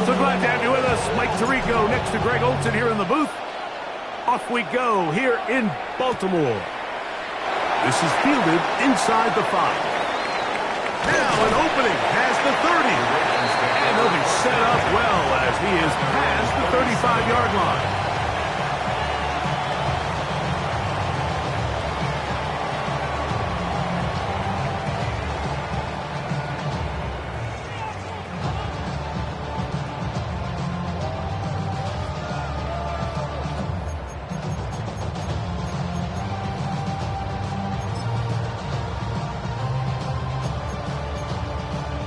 So glad to have you with us. Mike Tirico next to Greg Olson here in the booth. Off we go here in Baltimore. This is fielded inside the 5. Now an opening past the 30. And he'll be set up well as he is past the 35-yard line.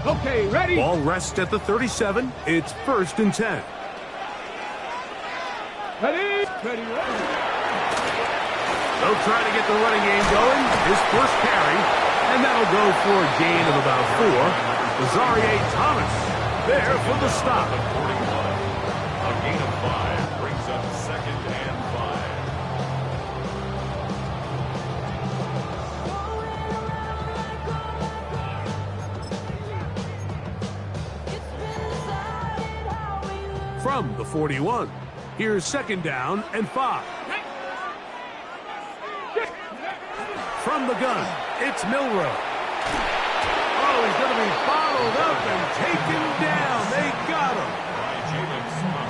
Okay, ready? Ball rests at the 37. It's 1st and 10. Ready? Ready, ready. They'll try to get the running game going. His first carry, and that'll go for a gain of about 4. Azarie Thomas there for the stop. A gain of 5 brings up 2nd and 5. From the 41, here's 2nd down and 5. From the gun, it's Milroe. Oh, he's going to be bottled up and taken down. They got him.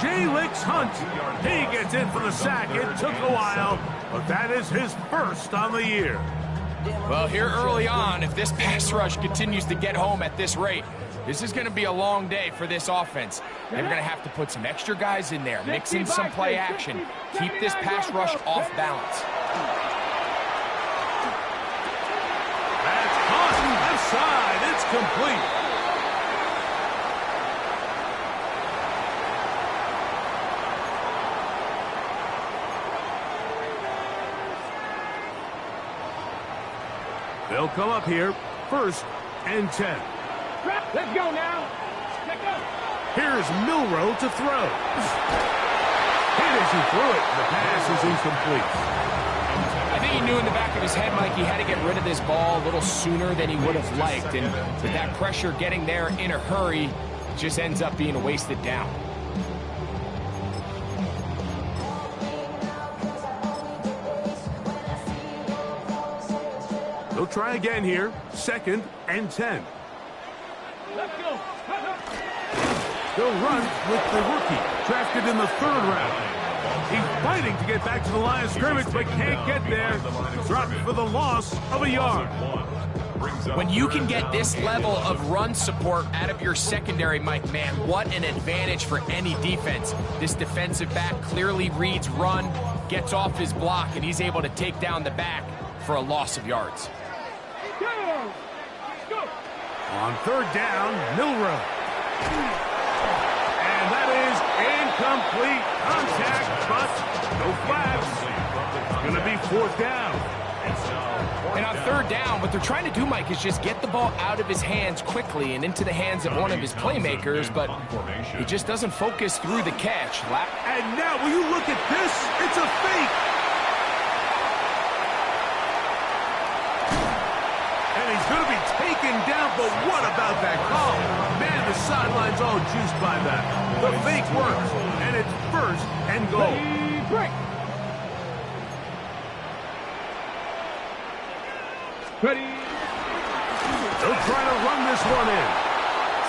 J-Licks Hunt. He gets in for the sack. It took a while, but that is his first on the year. Well, here early on, if this pass rush continues to get home at this rate, this is going to be a long day for this offense. They're going to have to put some extra guys in there, mix in some play action, keep this pass rush off balance. That's caught left side. It's complete. They'll come up here, 1st and 10. Let's go now. Let's go. Here's Milroe to throw. Hit as he threw it. The pass is incomplete. I think he knew in the back of his head, Mike, he had to get rid of this ball a little sooner than he would have liked. And with that pressure getting there in a hurry, it just ends up being a wasted down. They'll try again here. 2nd and 10. Let's go. They'll run with the rookie, drafted in the 3rd round. He's fighting to get back to the line of scrimmage, but can't get there. Dropped for the loss of a yard. When you can get this level of run support out of your secondary, Mike, man, what an advantage for any defense. This defensive back clearly reads run, gets off his block, and he's able to take down the back for a loss of yards. On 3rd down, Milroe. And that is incomplete contact, but no flags. It's going to be 4th down. And on 3rd down, what they're trying to do, Mike, is just get the ball out of his hands quickly and into the hands of one of his playmakers, but he just doesn't focus through the catch. And now, will you look at this? It's a fake. And he's going to be taken down, but what about that call? Man, the sideline's all juiced by that. The fake works, and it's 1st and goal. Break. Ready. They'll try to run this one in.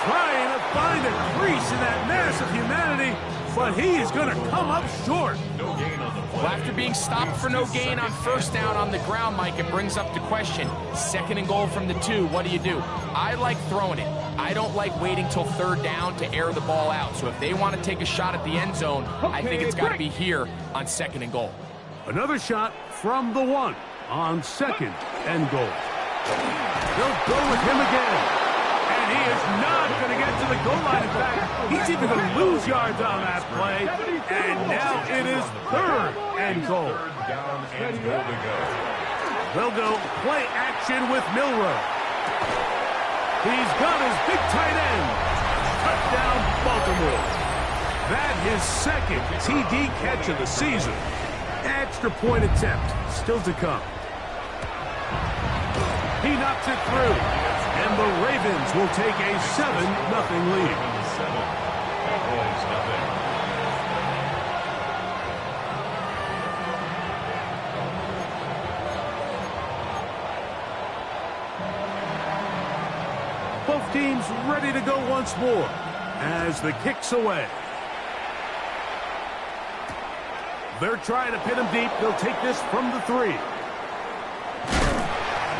Trying to find a crease in that mass of humanity, but he is going to come up short. Well, after being stopped for no gain on 1st down on the ground, Mike, it brings up the question. 2nd and goal from the 2, what do you do? I like throwing it. I don't like waiting till 3rd down to air the ball out. So if they want to take a shot at the end zone, I think it's got to be here on 2nd and goal. Another shot from the 1 on 2nd and goal. They'll go with him again. And he is not going to get to the goal line. In fact, he's even going to lose yards on that play. And now it is 3rd and goal. They'll go play action with Milroe. He's got his big tight end. Touchdown, Baltimore. That his 2nd TD catch of the season. Extra point attempt still to come. He knocks it through. And the Ravens will take a 7-0 lead. 7. Cowboys nothing. Both teams ready to go once more as the kick's away. They're trying to pin him deep. They'll take this from the 3.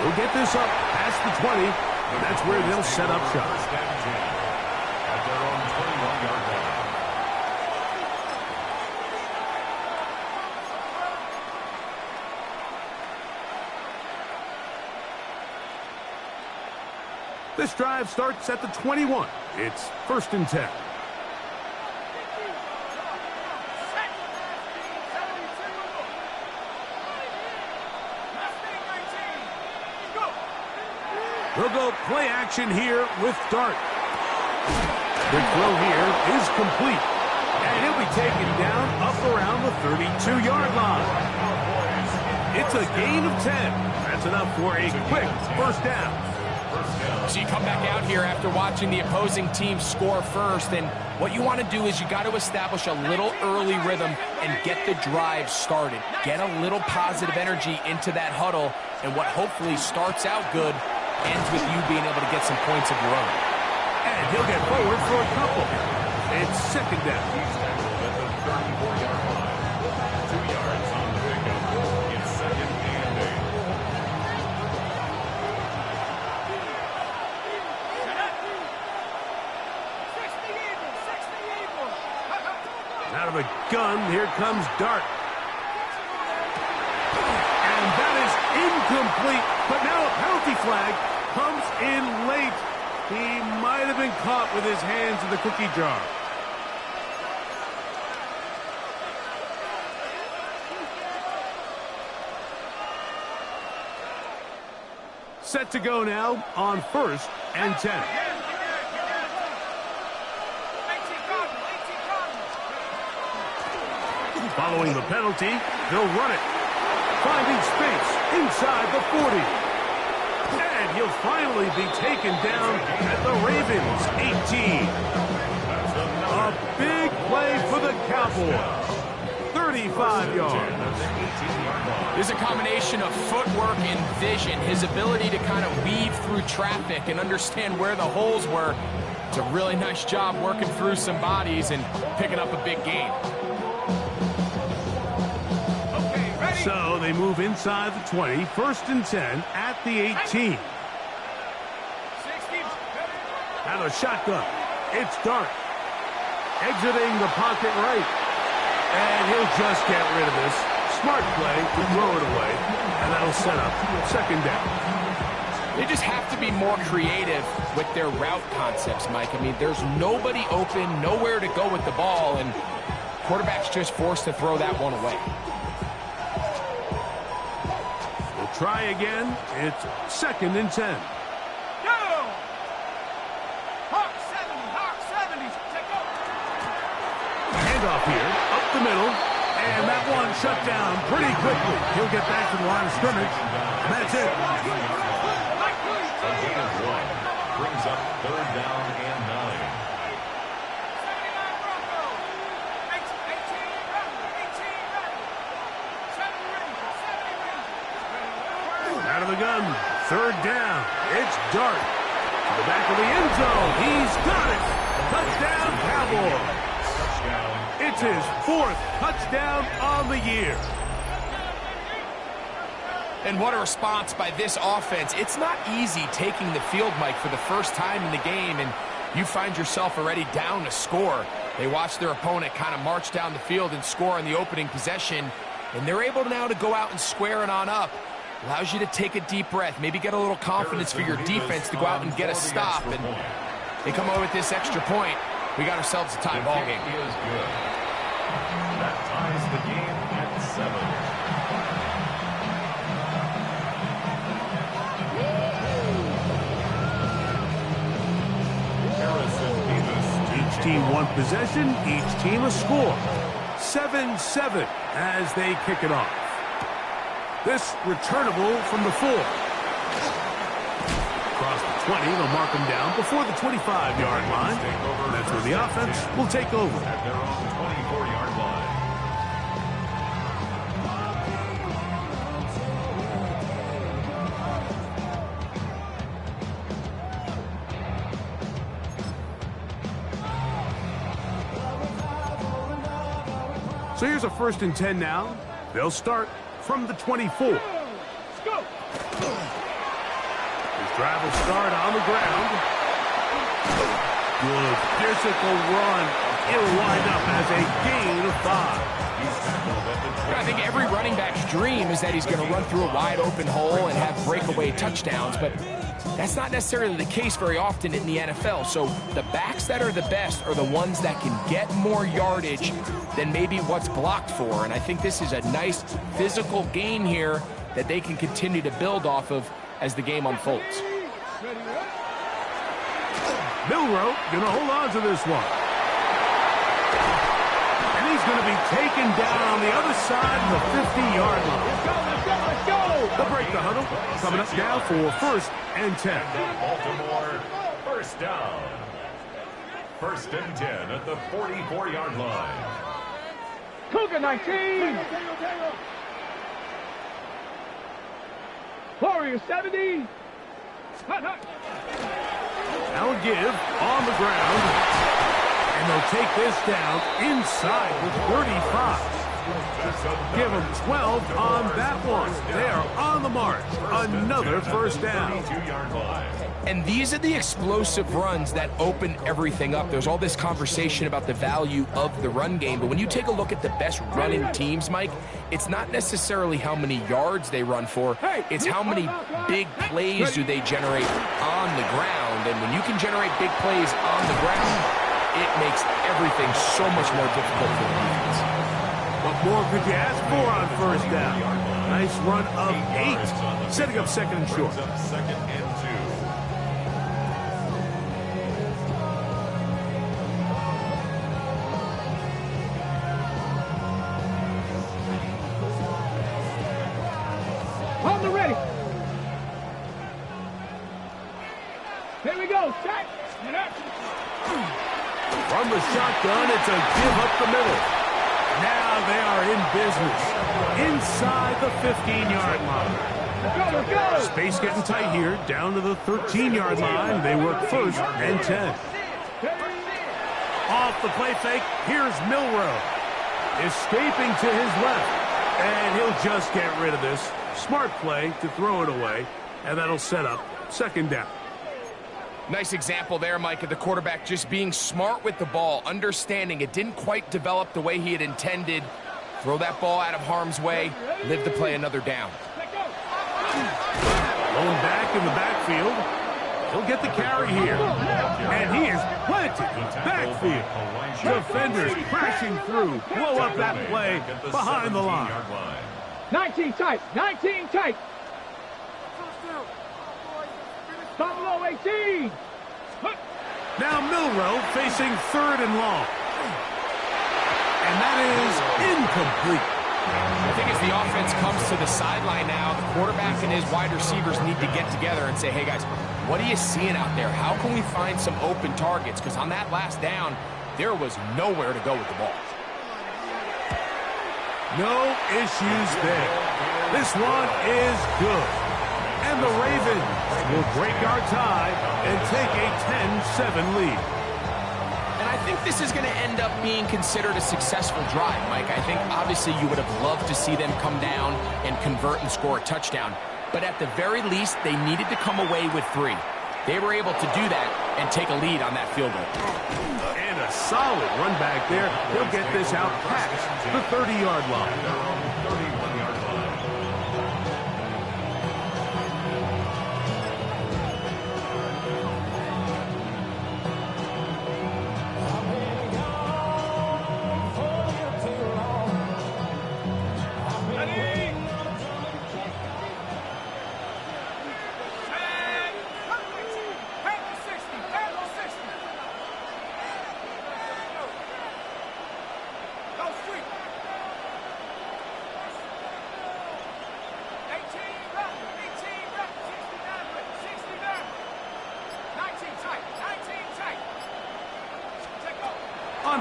We'll get this up past the 20, and that's where they'll set up shop. First and 10 at their own 21-yard line. This drive starts at the 21. It's 1st and 10. They'll go play action here with Dart. The throw here is complete. And he'll be taken down up around the 32-yard line. It's a gain of 10. That's enough for a quick first down. So you come back out here after watching the opposing team score first, and what you want to do is you got to establish a little early rhythm and get the drive started. Get a little positive energy into that huddle, and what hopefully starts out good ends with you being able to get some points of your own. And he'll get forward for a couple. It's 2nd down. He's tackled at the 34-yard line. 2 yards on the pickup. It's 2nd and 8. Out of the gun, here comes Dart. And that is incomplete. But now a penalty flag comes in late. He might have been caught with his hands in the cookie jar. Set to go now on 1st and 10. Following the penalty, they'll run it. Finding space inside the 40. And he'll finally be taken down at the Ravens' 18. A big play for the Cowboys. 35 yards. There's a combination of footwork and vision. His ability to kind of weave through traffic and understand where the holes were. It's a really nice job working through some bodies and picking up a big gain. So they move inside the 20, 1st and 10 at the 18. Out of shotgun, it's Dart. Exiting the pocket right. And he'll just get rid of this. Smart play to throw it away. And that'll set up 2nd down. They just have to be more creative with their route concepts, Mike. I mean, there's nobody open, nowhere to go with the ball, and quarterback's just forced to throw that one away. Try again. It's 2nd and 10. Go! Hawk 70, Hawk 70. Take over. Handoff here, up the middle, and that one shut down pretty quickly. He'll get back to the line of scrimmage, and that's it. A gain of 1 brings up 3rd down and 9. Out of the gun, 3rd down. It's Dart. To the back of the end zone. He's got it. Touchdown, Cowboys. It's his 4th touchdown on the year. And what a response by this offense. It's not easy taking the field, Mike, for the first time in the game, and you find yourself already down to score. They watch their opponent kind of march down the field and score on the opening possession, and they're able now to go out and square it on up. Allows you to take a deep breath, maybe get a little confidence for your defense to go out and get a stop. And they come over with this extra point. We got ourselves a tie ball game. Is good. That ties the game at 7. Each team one possession, each team a score. 7-7 as they kick it off. This returnable from the 4. Across the 20, they'll mark them down before the 25-yard line. That's where the offense will take over. At their own 24-yard line. So here's a 1st and 10 now. They'll start from the 24. Let's go. His drive will start on the ground. Good physical run. It'll wind up as a gain of 5. I think every running back's dream is that he's going to run through a wide open hole and have breakaway touchdowns, but that's not necessarily the case very often in the NFL. So the backs that are the best are the ones that can get more yardage than maybe what's blocked for. And I think this is a nice physical gain here that they can continue to build off of as the game unfolds. Milroe going to hold on to this one. And he's going to be taken down on the other side of the 50-yard line. Let's go, let's go, let's go. They'll break the huddle. Coming up now for 1st and 10. Baltimore, first down. 1st and 10 at the 44-yard line. Cougar 19. Warrior 70. Hut, hut. Now a give on the ground. And they'll take this down inside the 35. Give them 12 on that one. They are on the march. Another 1st down. 22-yard line. And these are the explosive runs that open everything up. There's all this conversation about the value of the run game, but when you take a look at the best running teams, Mike, it's not necessarily how many yards they run for, it's how many big plays do they generate on the ground. And when you can generate big plays on the ground, it makes everything so much more difficult for the defense. What more could you ask for on 1st down? Nice run of 8. Setting up 2nd and short. Brings up 2nd and 2. On the ready. Here we go. Check. And up. From the shotgun, it's a give up the middle. Now they are in business. Inside the 15-yard line. Let's go, let's go. Space getting tight here. Down to the 13-yard line. They work 1st and 10. Off the play fake. Here's Milroe. Escaping to his left. And he'll just get rid of this. Smart play to throw it away. And that'll set up 2nd down. Nice example there, Mike, of the quarterback just being smart with the ball, understanding it didn't quite develop the way he had intended. Throw that ball out of harm's way, live to play another down. Going back in the backfield. He'll get the carry here. And he is planted. Backfield. Defenders crashing through. Blow up that play behind the line. 19 tight. 19 tight. Stop low 18. Now Milroe facing 3rd and long. And that is incomplete. I think as the offense comes to the sideline now, the quarterback and his wide receivers need to get together and say, hey guys, what are you seeing out there? How can we find some open targets? Because on that last down, there was nowhere to go with the ball. No issues there. This one is good. And the Ravens will break our tie and take a 10-7 lead. And I think this is going to end up being considered a successful drive, Mike. I think obviously you would have loved to see them come down and convert and score a touchdown. But at the very least, they needed to come away with 3. They were able to do that and take a lead on that field goal. And a solid run back there. He'll get this out past the 30-yard line.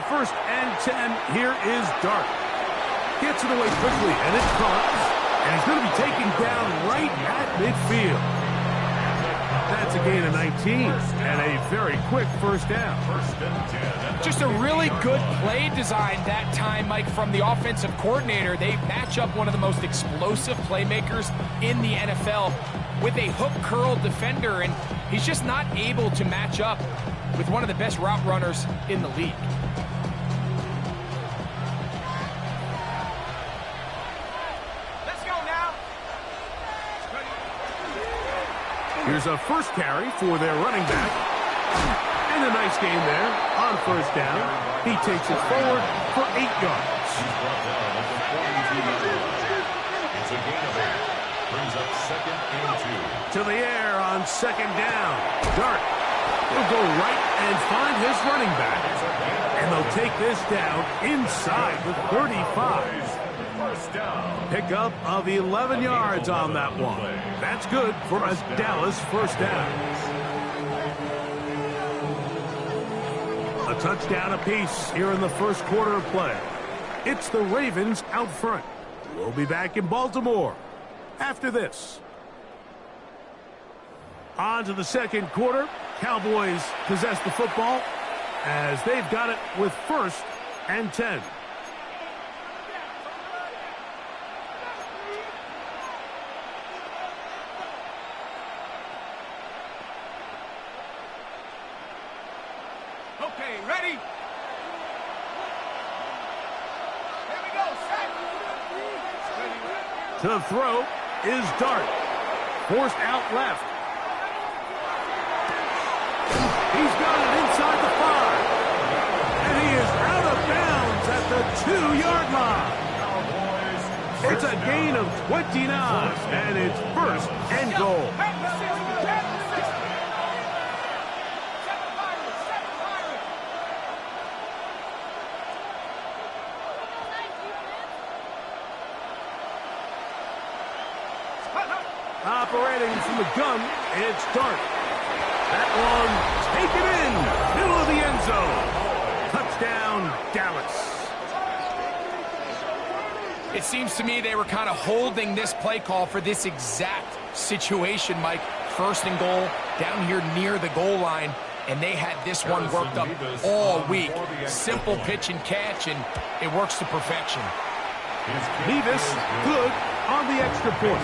first and 10. Here is Dart. Gets it away quickly, and it's caught. And he's going to be taken down right at midfield. That's a gain of 19 and a very quick first down. Just a really good play design that time, Mike, from the offensive coordinator. They match up one of the most explosive playmakers in the NFL with a hook curl defender, and he's just not able to match up with one of the best route runners in the league. Here's a first carry for their running back. And a nice game there on first down. He takes it forward for 8 yards. He's brought down at the 42-yard line. It's a gain of 8. Brings up second and 2. To the air on second down. Dart will go right and find his running back. And they'll take this down inside the 35. First down. Pickup of 11 yards on that one. That's good for a Dallas first down. A touchdown apiece here in the first quarter of play. It's the Ravens out front. We'll be back in Baltimore after this. On to the second quarter. Cowboys possess the football as they've got it with first and 10. Okay, ready? Here we go, set. To throw is Dart. Forced out left. He's got it inside the 5. And he is out of bounds at the 2-yard line. It's a gain of 29, and it's first and goal. Operating from the gun, it's Dart. That one taken in, middle of the end zone. Touchdown, Dallas. It seems to me they were kind of holding this play call for this exact situation, Mike. First and goal, down here near the goal line, and they had this one worked up all week. Simple pitch and catch, and it works to perfection. Nevis, good on the extra point.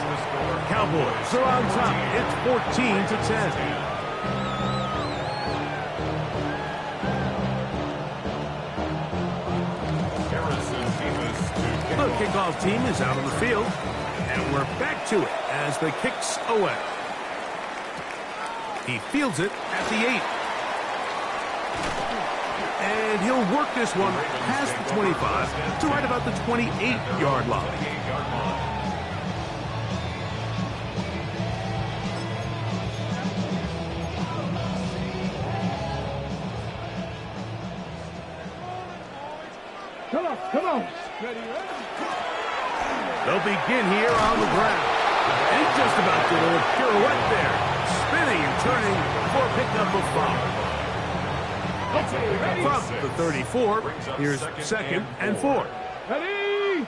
Cowboys are on top. It's 14-10. The kickoff team is out on the field, and we're back to it as the kick's away. He fields it at the 8. And he'll work this one past the 25 to right about the 28-yard line. Come on. Ready? They'll begin here on the ground. And just about to do a pirouette there. Spinning and turning for a pickup of 5. Okay, ready? From the 34, here's second and 4. Ready?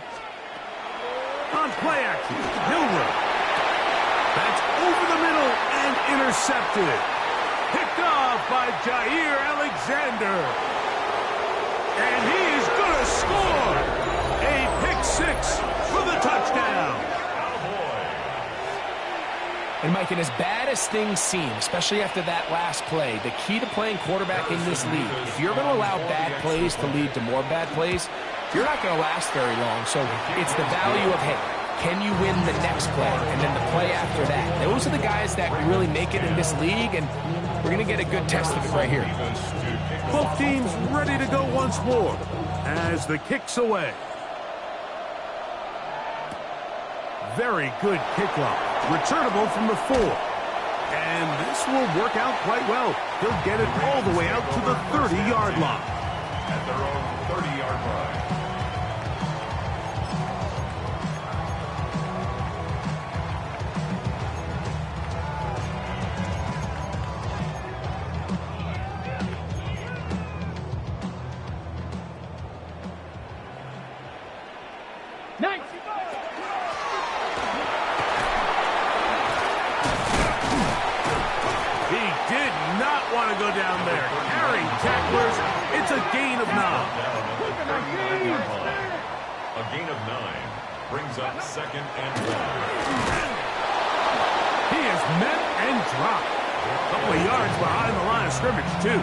On play action, Milrow. That's over the middle and intercepted. Picked off by Jair Alexander. And he is going to score. A pick 6 for the touchdown. And Mike, and as bad as things seem, especially after that last play, the key to playing quarterback in this league, if you're going to allow bad plays to lead to more bad plays, you're not going to last very long. So it's the value of, hey, can you win the next play and then the play after that? Those are the guys that really make it in this league, and we're going to get a good test of it right here. Both teams ready to go once more as the kick's away. Very good kickoff. Returnable from the 4. And this will work out quite well. He'll get it all the way out to the 30-yard line. At their own 30-yard line. Nice. He did not want to go down there. Carrying tacklers, it's a gain of 9. A gain of 9 brings up 2nd and 1. He is met and dropped. A couple of yards behind the line of scrimmage, too.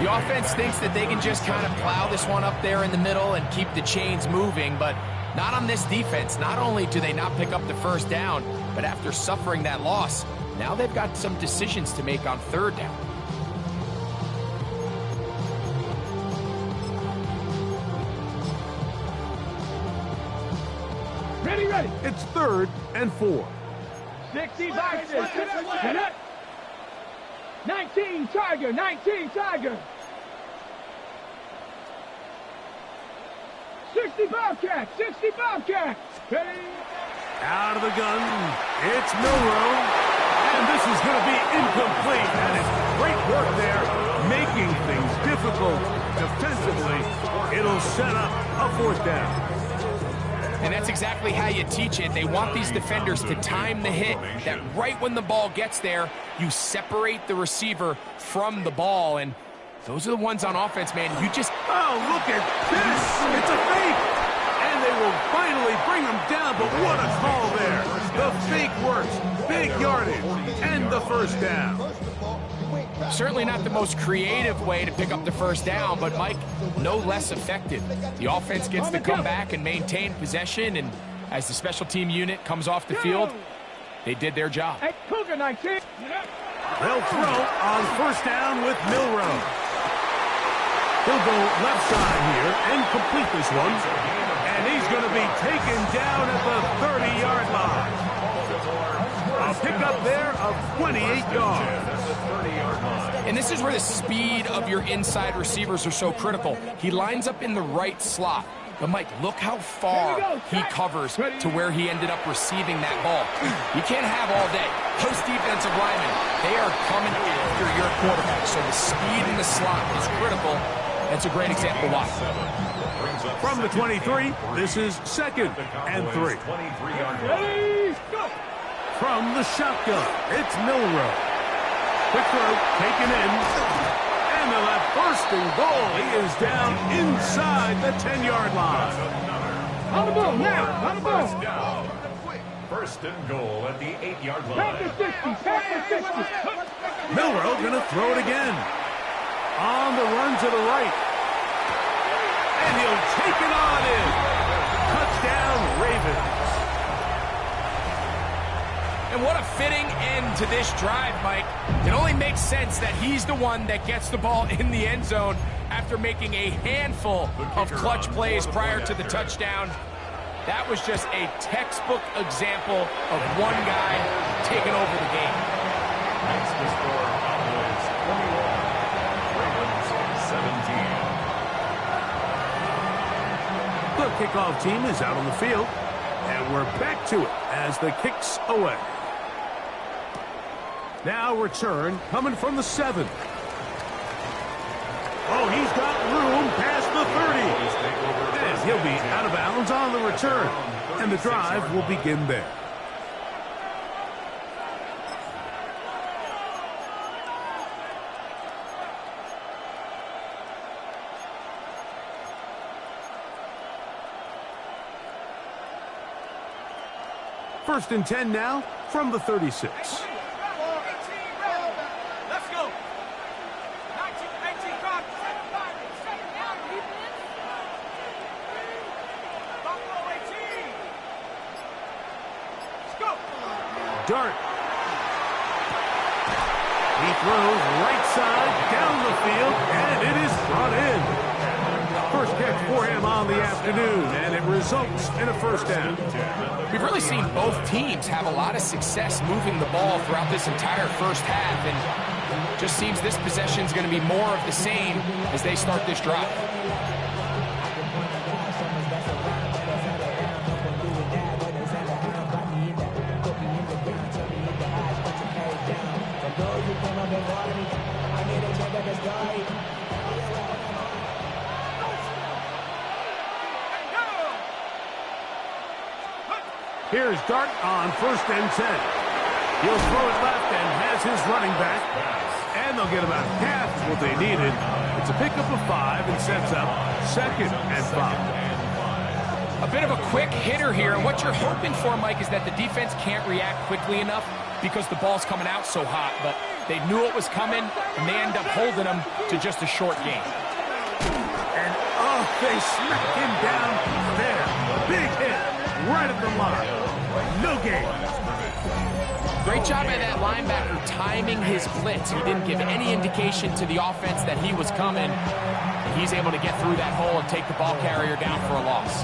The offense thinks that they can just kind of plow this one up there in the middle and keep the chains moving, but not on this defense. Not only do they not pick up the first down, but after suffering that loss, now they've got some decisions to make on 3rd down. Ready, ready. It's 3rd and 4. 60 boxes. 19 Tiger, 19 Tiger. 60 Bobcat, 60 Bobcat. Ready. Out of the gun, it's Milroe. And this is going to be incomplete. And it's great work there, making things difficult defensively. It'll set up a 4th down. And that's exactly how you teach it. They want these defenders to time the hit, that right when the ball gets there, you separate the receiver from the ball. And those are the ones on offense, man. You just... Oh, look at this. It's a fake. And they will finally bring him down, but what a call there. The fake works. Big yardage. And the 1st down. Certainly not the most creative way to pick up the 1st down, but, Mike, no less effective. The offense gets to come back and maintain possession, and as the special team unit comes off the field, they did their job. Hey, Cougar 19. They'll throw on 1st down with Milroe. He'll go left side here and complete this one. And he's going to be taken down at the 30-yard line. A pickup there of 28 yards. And this is where the speed of your inside receivers are so critical. He lines up in the right slot. But, Mike, look how far he covers to where he ended up receiving that ball. You can't have all day. Those defensive linemen, they are coming after your quarterback. So the speed in the slot is critical. That's a great example why. From the 23, this is 2nd and 3. From the shotgun, it's Milroe. Quick throw, taken in. And they'll have 1st and goal. He is down inside the 10-yard line. On the ball now. On the ball. 1st and goal at the 8-yard line. Pack the 60. Pack the 60. Milroe going to throw it again. On the run to the right. And he'll take it on in. Touchdown, Ravens. And what a fitting end to this drive, Mike. It only makes sense that he's the one that gets the ball in the end zone after making a handful of clutch plays prior to the touchdown. That was just a textbook example of one guy taking over the game. That's the score. Cowboys 21, Ravens 17. The kickoff team is out on the field. And we're back to it as the kick's away. Now return coming from the 7. Oh, he's got room past the 30. And he'll be out of bounds on the return. And the drive will begin there. First and 10 now from the 36. Dart. He throws right side down the field, and it is brought in. First catch for him on the afternoon, and it results in a 1st down. We've really seen both teams have a lot of success moving the ball throughout this entire first half, and just seems this possession is going to be more of the same as they start this drive. Here's Dart on 1st and 10. He'll throw it left and has his running back. And they'll get about half what they needed. It's a pickup of 5 and sets up 2nd and 5. A bit of a quick hitter here. And what you're hoping for, Mike, is that the defense can't react quickly enough because the ball's coming out so hot. But they knew it was coming, and they end up holding them to just a short gain. And, oh, they smacked him down there. Big hit right at the line. No gain. Great job by that linebacker timing his blitz. He didn't give any indication to the offense that he was coming. And he's able to get through that hole and take the ball carrier down for a loss.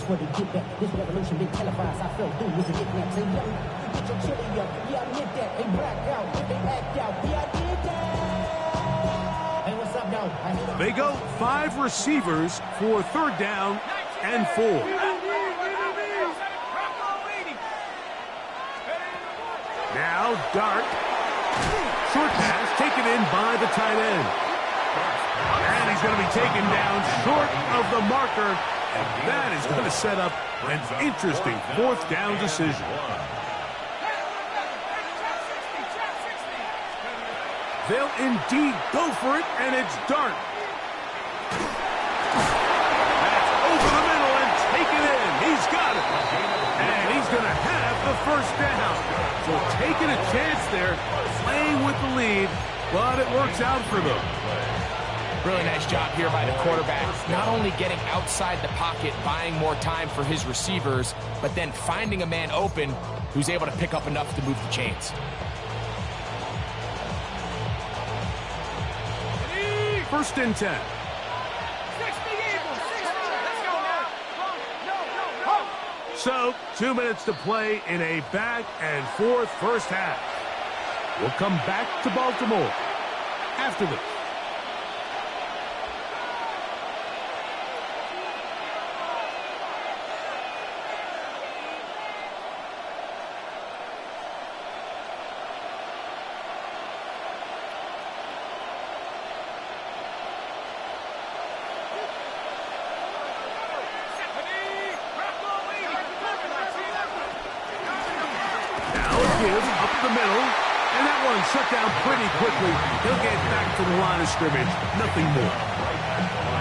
For the get back, this revolution been televised. I fell through, was a get back. Say, yo, get your chili up. Yeah, I admit that. They black out, they act out. Yeah, I did that. Hey, what's up, dog? They go 5 receivers for 3rd down and 4. Now Dart. Short pass taken in by the tight end. And he's going to be taken down short of the marker. And that is going to set up an interesting 4th down decision. They'll indeed go for it, and it's Dart. That's over the middle and taken in. He's got it. And he's going to have the 1st down. So taking a chance there, playing with the lead, but it works out for them. Really nice job here by the quarterback, not only getting outside the pocket, buying more time for his receivers, but then finding a man open who's able to pick up enough to move the chains. 1st and 10. So, 2 minutes to play in a back and forth first half. We'll come back to Baltimore after this. Up the middle, and that one shut down pretty quickly. He'll get back to the line of scrimmage, nothing more.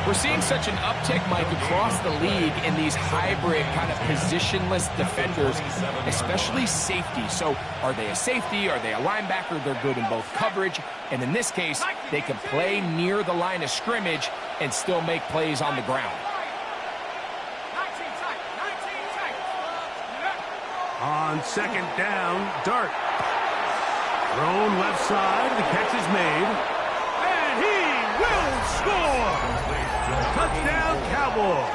We're seeing such an uptick, Mike, across the league in these hybrid kind of positionless defenders, especially safety. So are they a safety? Are they a linebacker? They're good in both coverage, and in this case, they can play near the line of scrimmage and still make plays on the ground. On 2nd down, Dart. Thrown left side, the catch is made. And he will score! Touchdown, Cowboys!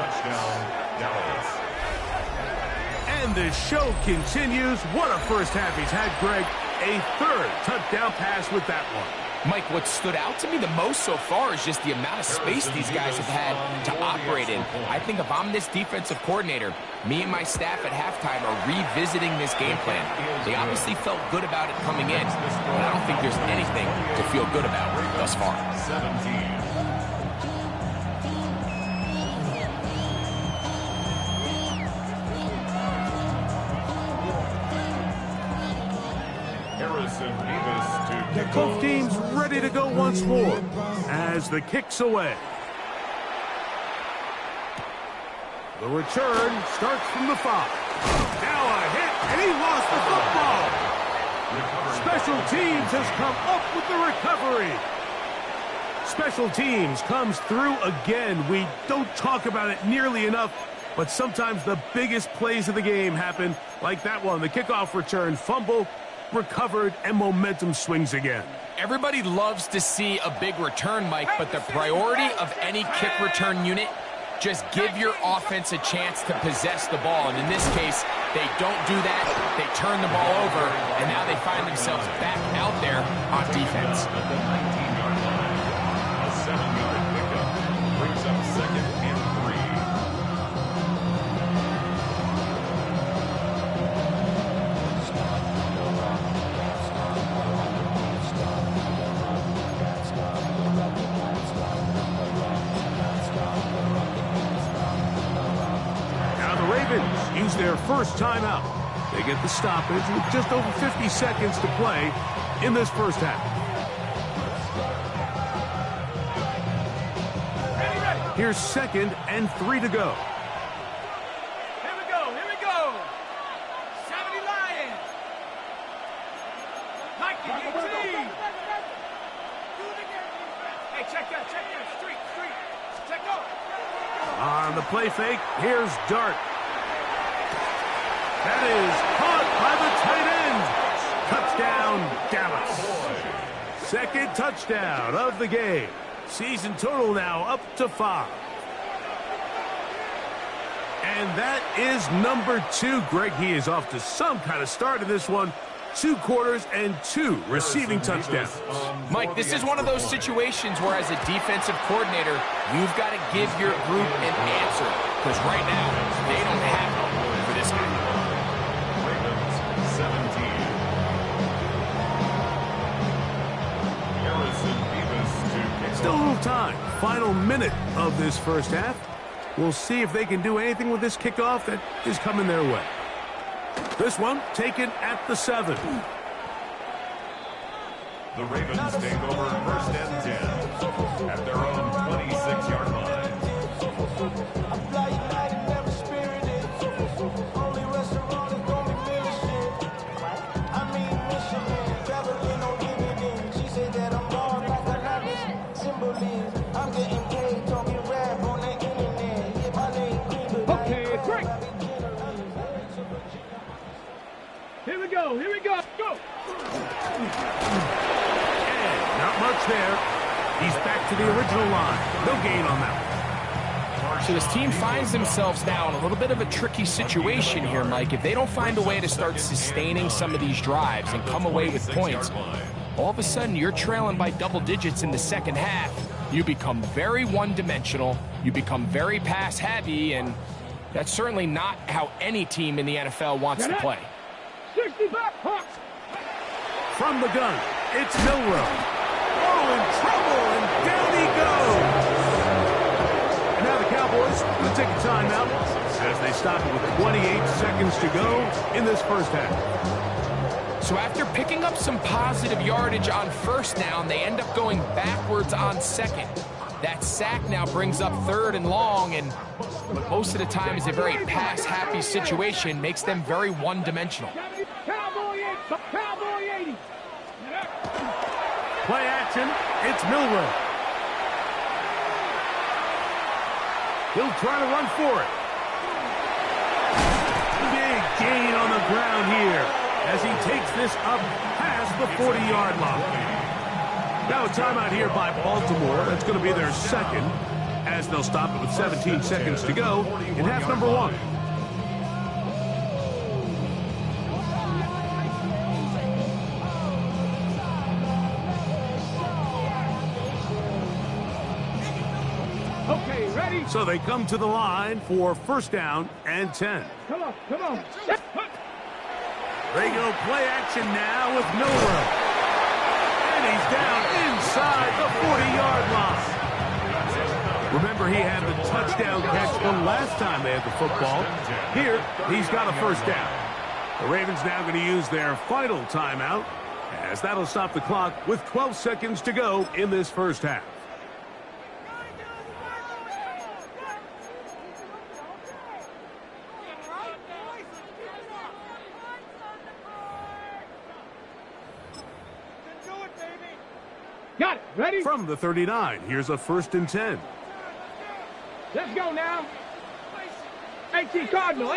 And the show continues. What a first half he's had, Greg. A 3rd touchdown pass with that one. Mike, what stood out to me the most so far is just the amount of space these guys have had to operate in. I think if I'm this defensive coordinator, me and my staff at halftime are revisiting this game plan. They obviously felt good about it coming in, but I don't think there's anything to feel good about thus far. 17. Both teams ready to go once more as the kick's away. The return starts from the 5. Now a hit, and he lost the football. Special teams has come up with the recovery. Special teams comes through again. We don't talk about it nearly enough, but sometimes the biggest plays of the game happen like that one. The kickoff return, fumble, recovered, and momentum swings again. Everybody loves to see a big return, Mike, but the priority of any kick return unit, just give your offense a chance to possess the ball. And in this case, they don't do that. They turn the ball over, and now they find themselves back out there on defense. A 7-yard pickup brings up 2nd and 3. their first timeout. They get the stoppage with just over 50 seconds to play in this first half. Here's 2nd and 3 to go. Here we go. 70 Lions. Mike, you get team. Hey, check that. Street. Check out. On the play fake, here's Dart. That is caught by the tight end. Touchdown, Dallas. Second touchdown of the game. Season total now up to 5. And that is number 2. Greg, he is off to some kind of start in this one. 2 quarters and 2 receiving touchdowns. Mike, this is one of those situations where as a defensive coordinator, you've got to give your group an answer. Because right now, they don't have one for this guy. Ravens 17. Still a little time. Final minute of this first half. We'll see if they can do anything with this kickoff that is coming their way. This one taken at the 7. The Ravens take over 1st and 10 at their own 26-yard line. Here we go. Go. And not much there. He's back to the original line. No gain on that one. So this team finds themselves now in a little bit of a tricky situation here, Mike. If they don't find a way to start sustaining some of these drives and come away with points, all of a sudden you're trailing by double digits in the second half. You become very one-dimensional. You become very pass-heavy, and that's certainly not how any team in the NFL wants to play. 65 Hawks. From the gun, it's Milrow. Oh, in trouble, and down he goes. And now the Cowboys will take a timeout as they stop it with 28 seconds to go in this first half. So after picking up some positive yardage on first down, they end up going backwards on second. That sack now brings up 3rd and long, and most of the time is a very pass-happy situation, makes them very one-dimensional. Cowboy 80. Play action, it's Milrow. He'll try to run for it. Big gain on the ground here as he takes this up past the 40-yard line. Now a timeout here by Baltimore. That's going to be their 2nd as they'll stop it with 17 seconds to go in half number 1. Okay, ready? So they come to the line for 1st down and 10. Come on. They go play action now with Milrow. And he's down inside the 40-yard line. Remember, he had the touchdown catch the last time they had the football. Here, he's got a 1st down. The Ravens now going to use their final timeout, as that'll stop the clock with 12 seconds to go in this first half. Got it. Ready? From the 39, here's a 1st and 10. Let's go now. 18 Cardinal.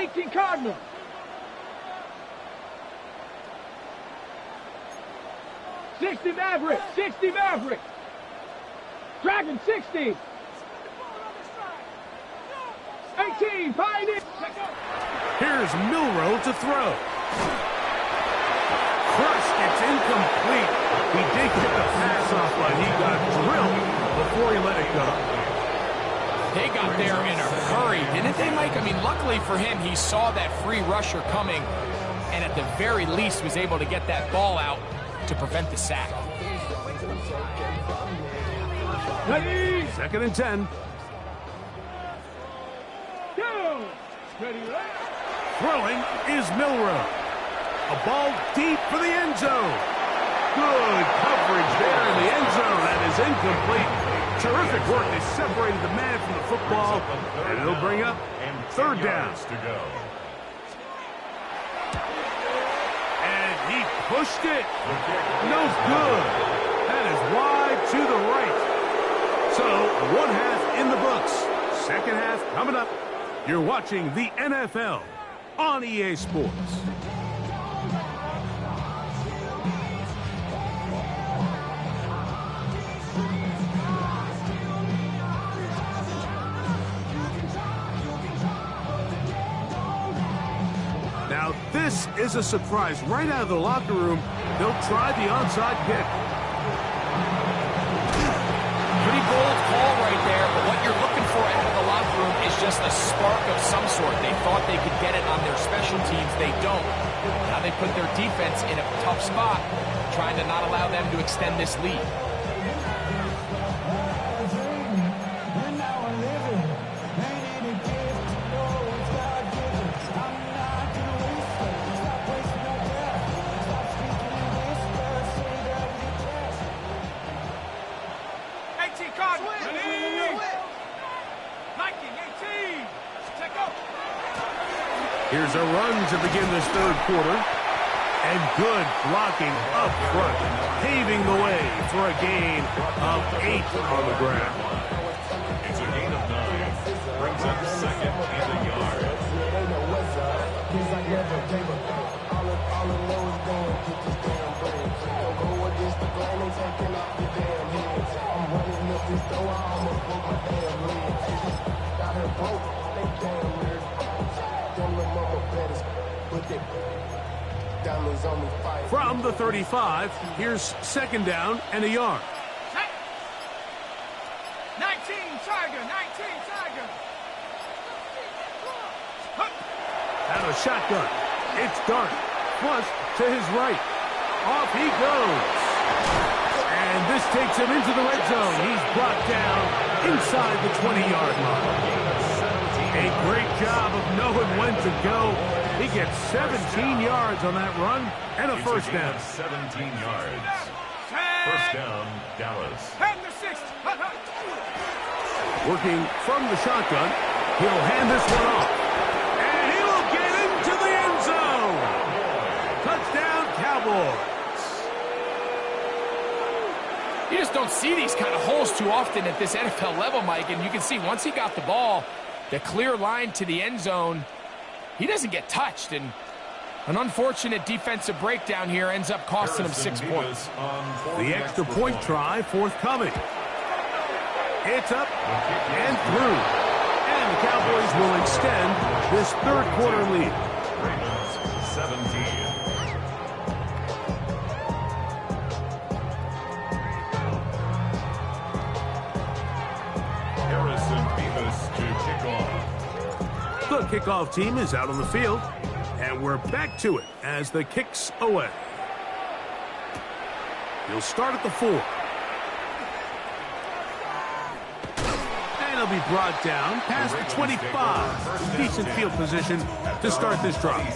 60 Maverick. Dragon 60. 18 Pioneer. Here's Milrow to throw. Crushed, it's incomplete. He did get the pass off, but he got drilled before he let it go. They got there in a hurry, didn't they, Mike? I mean, luckily for him, he saw that free rusher coming and at the very least was able to get that ball out to prevent the sack. Ready? 2nd and 10. Go. Ready, right? Throwing is Milrow. A ball deep for the end zone. Good coverage there in the end zone. That is incomplete. Terrific work. They separated the man from the football, and it'll bring up third down. And he pushed it. No good. That is wide to the right. So, one half in the books. Second half coming up. You're watching the NFL on EA Sports. Now, this is a surprise. Right out of the locker room, they'll try the onside kick. Pretty bold call right there, but what you're looking for out of the locker room is just a spark of some sort. They thought they could get it on their special teams. They don't. Now they put their defense in a tough spot, trying to not allow them to extend this lead. Here's a run to begin this third quarter. And good blocking up front, paving the way for a gain of 8 on the ground. It's a gain of 9. Brings up second and a yard. From the 35, here's second down and a yard. 19 Tiger, 19 Tiger. Out of shotgun. It's Dart. Plus to his right. Off he goes. And this takes him into the red zone. He's brought down inside the 20-yard line. A great job of knowing when to go. He gets 17 yards on that run and a first down. 17 yards. First down, Dallas. Working from the shotgun, he'll hand this one off. And he will get into the end zone. Touchdown, Cowboys. You just don't see these kind of holes too often at this NFL level, Mike. And you can see once he got the ball, the clear line to the end zone, he doesn't get touched. And an unfortunate defensive breakdown here ends up costing him 6 points. The extra point try forthcoming. It's up and through. And the Cowboys will extend this third quarter lead. Ravens 17. The kickoff team is out on the field, and we're back to it as the kick's away. He'll start at the 4. And he'll be brought down past the 25. Decent field position to start this drive.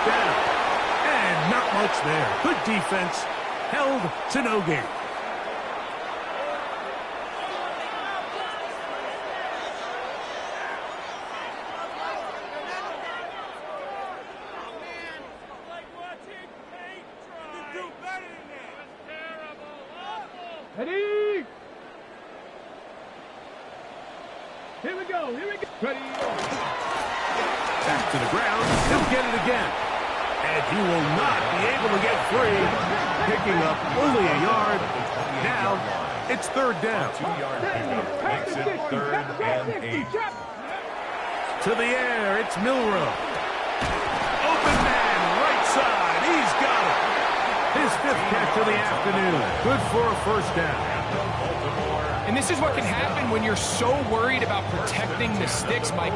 Down. And not much there. Good defense. Held to no gain. Ready? Here we go. Here we go. Ready? Back to the ground. He'll get it again. And he will not be able to get free. Picking up only a yard. Now, it's third down. 2-yard pickup makes it third and 8. To the air, it's Milrow. Open man, right side. He's got it. His 5th catch of the afternoon. Good for a first down. And this is what can happen when you're so worried about protecting the sticks, Mike.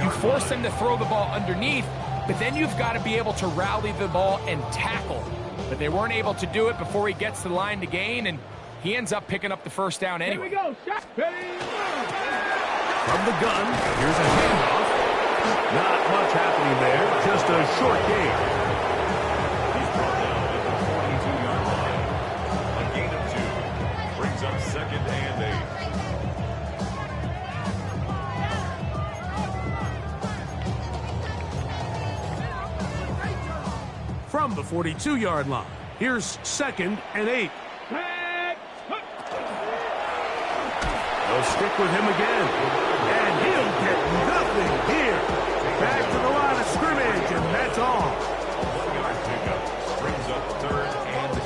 You force them to throw the ball underneath, but then you've got to be able to rally the ball and tackle. But they weren't able to do it before he gets to the line to gain, and he ends up picking up the first down anyway. Here we go. Shot. Ready. From the gun, here's a handoff. Not much happening there, just a short gain. He's brought down at the 42-yard line. A gain of 2. Brings up 2nd and 8. From the 42-yard line, here's 2nd and 8. They'll stick with him again. And he'll get nothing here. Back to the line of scrimmage, and that's all. 1-yard pickup. Brings up 3rd and 8.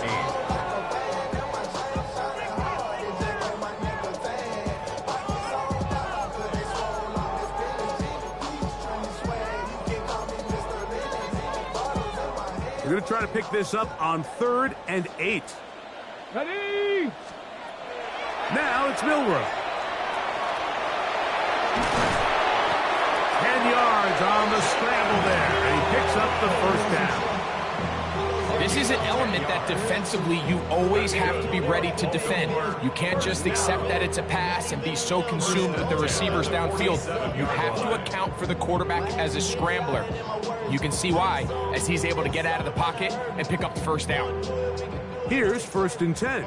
We're going to try to pick this up on 3rd and 8. Ready. Now it's Milrow. 10 yards on the scramble there, and he picks up the first down. This is an element that defensively you always have to be ready to defend. You can't just accept that it's a pass and be so consumed with the receivers downfield. You have to account for the quarterback as a scrambler. You can see why, as he's able to get out of the pocket and pick up the first down. Here's 1st and 10.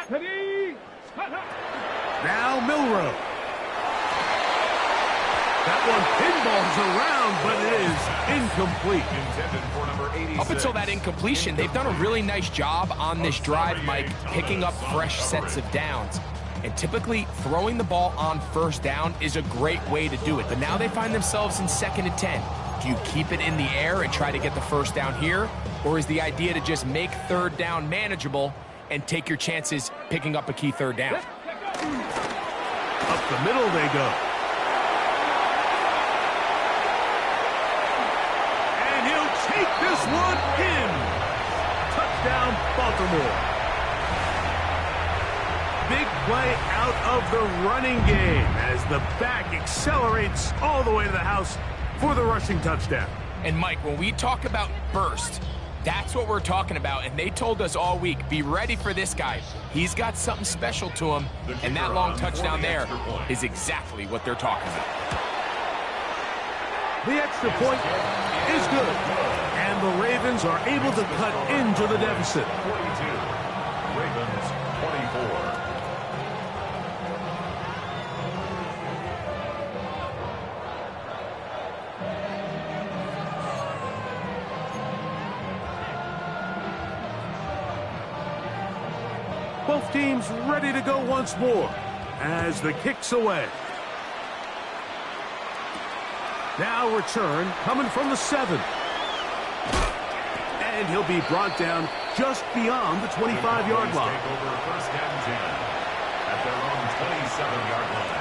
Ready. Now Milrow. That one pinballs around, but it is incomplete. Intended for number 86. Up until that incompletion, they've done a really nice job on this drive, Mike, picking up fresh sets of downs. And typically, throwing the ball on first down is a great way to do it. But now they find themselves in 2nd and 10. Do you keep it in the air and try to get the first down here? Or is the idea to just make 3rd down manageable and take your chances picking up a key 3rd down? Up the middle they go. And he'll take this one in. Touchdown, Baltimore. Big play out of the running game as the back accelerates all the way to the house for the rushing touchdown. And Mike, when we talk about burst, that's what we're talking about, and they told us all week, be ready for this guy. He's got something special to him, and that long touchdown there is exactly what they're talking about. The extra point is good, and the Ravens are able to cut into the deficit. 42. Ravens 24. Both teams ready to go once more as the kick's away. Now return coming from the 7. And he'll be brought down just beyond the 25-yard line. Take over 1st and 10 at their own 27-yard line.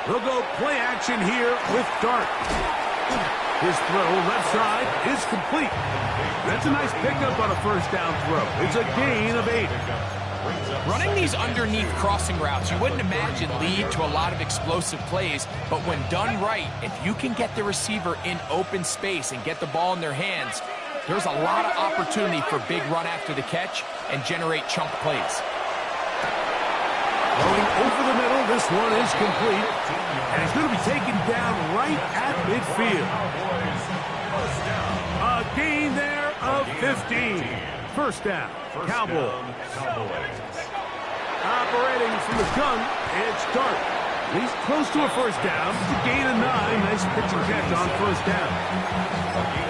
They'll go play action here with Dart. His throw left side is complete. That's a nice pickup on a first down throw. It's a gain of 8. Running these underneath crossing routes, you wouldn't imagine lead to a lot of explosive plays, but when done right, if you can get the receiver in open space and get the ball in their hands, there's a lot of opportunity for big run after the catch and generate chunk plays. Going over the middle, this one is complete. And he's going to be taken down right at midfield. A gain there of 15. First down, Cowboys. Operating from the gun, it's Dart. He's close to a first down. It's a gain of 9. Nice pitch and catch on first down.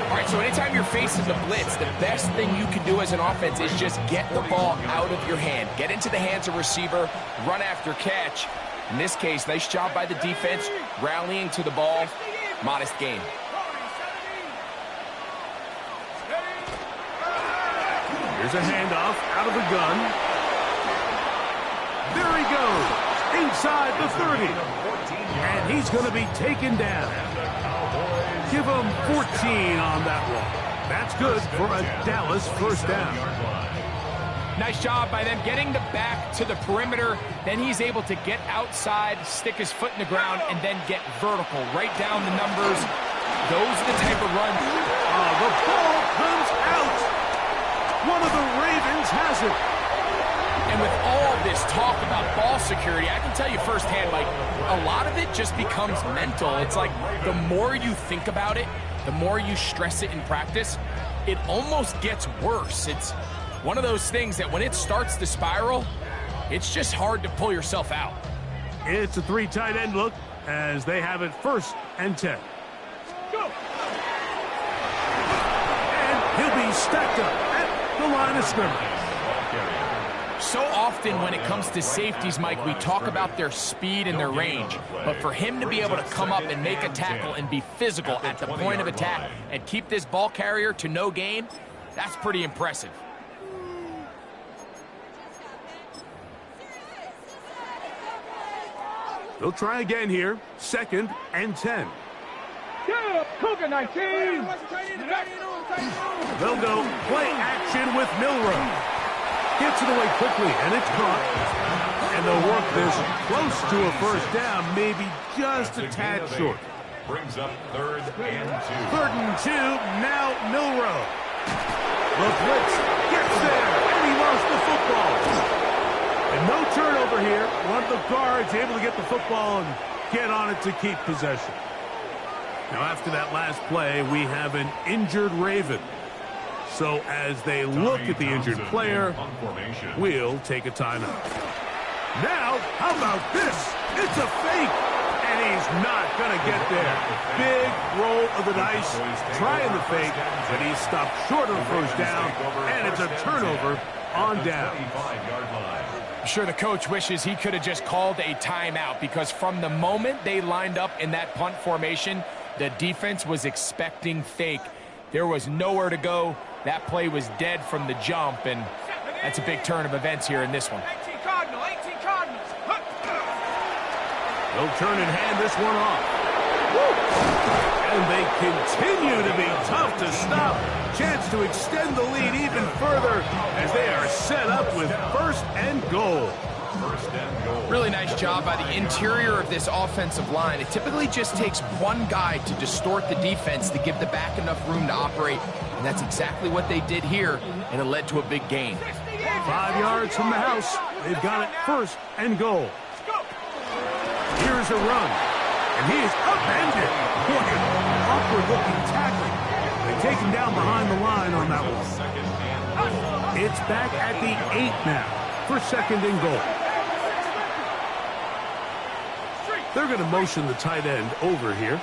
All right, so anytime you're facing the blitz, the best thing you can do as an offense is just get the ball out of your hand. Get into the hands of receiver, run after catch. In this case, nice job by the defense, rallying to the ball. Modest gain. Here's a handoff out of the gun. There he goes. Inside the 30. And he's going to be taken down. Give him 14 on that one. That's good for a Dallas first down. Nice job by them getting the back to the perimeter. Then he's able to get outside, stick his foot in the ground, and then get vertical. Right down the numbers. Those are the type of runs. Oh, the ball comes out. One of the Ravens has it. And with all this talk about ball security, I can tell you firsthand, Mike, a lot of it just becomes mental. It's like the more you think about it, the more you stress it in practice, it almost gets worse. It's one of those things that when it starts to spiral, it's just hard to pull yourself out. It's a 3 tight end look as they have it 1st and 10. Go. And he'll be stacked up at the line of scrimmage. So often when it comes to safeties, Mike, we talk about their speed and their range. But for him to be able to come up and make a tackle and be physical at the point of attack and keep this ball carrier to no gain, that's pretty impressive. They'll try again here. 2nd and 10. Yeah, Cougar 19. They'll go play action with Milroe. Gets it away quickly, and it's caught. And they'll work this close to a first down, maybe just a tad short. Brings up 3rd and 2. 3rd and 2, now Milroe. The blitz gets there, and he lost the football. And no turnover here. One of the guards able to get the football and get on it to keep possession. Now, after that last play, we have an injured Raven. So as they look at the injured player, we'll take a timeout. Now, how about this? It's a fake, and he's not going to get there. Big roll of the dice, trying the fake, but he's stopped short of the first down, and it's a turnover on down. I'm sure the coach wishes he could have just called a timeout because from the moment they lined up in that punt formation, the defense was expecting fake. There was nowhere to go. That play was dead from the jump, and that's a big turn of events here in this one. 18 Cardinals. They'll turn and hand this one off. Woo! And they continue to be tough to stop. Chance to extend the lead even further as they are set up with 1st and goal. Really nice job by the interior of this offensive line. It typically just takes one guy to distort the defense to give the back enough room to operate, and that's exactly what they did here, and it led to a big gain. 5 yards from the house. They've got it 1st and goal. Here's a run, and he is upended. Boy, an awkward-looking tackling. They take him down behind the line on that one. It's back at the 8 now for 2nd and goal. They're going to motion the tight end over here.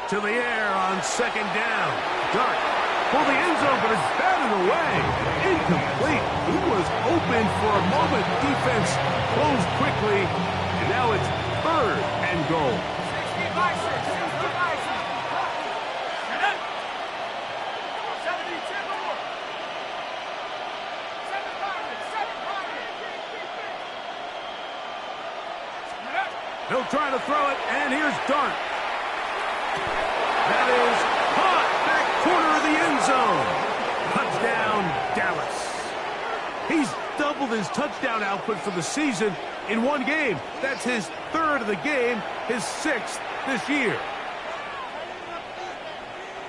To the air on 2nd down. Dart for the end zone, but it's batted away. Incomplete. He was open for a moment. Defense closed quickly, and now it's 3rd and goal. He'll try to throw it, and here's Dart. That is caught back corner of the end zone. Touchdown, Dallas. He's doubled his touchdown output for the season in one game. That's his 3rd of the game, his 6th this year.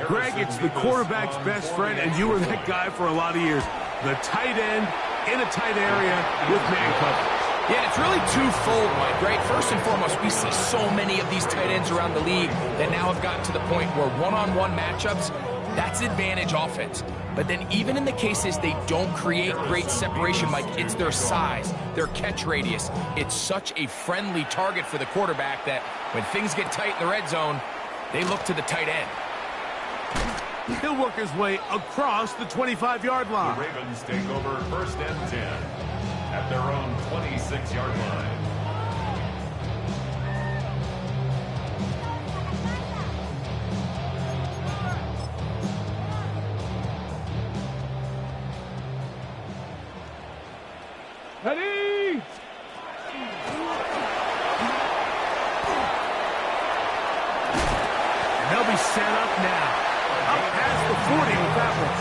Greg, it's the quarterback's best friend, and you were that guy for a lot of years. The tight end in a tight area with man coverage. Yeah, and it's really twofold, Mike, right? First and foremost, we see so many of these tight ends around the league that now have gotten to the point where one-on-one matchups, That's advantage offense. But then even in the cases they don't create great separation, Mike, it's their size, their catch radius. It's such a friendly target for the quarterback that when things get tight in the red zone, they look to the tight end. He'll work his way across the 25-yard line. The Ravens take over 1st and 10 at their own 26-yard line. Ready? And they'll be set up now. Up past the 40 with that one.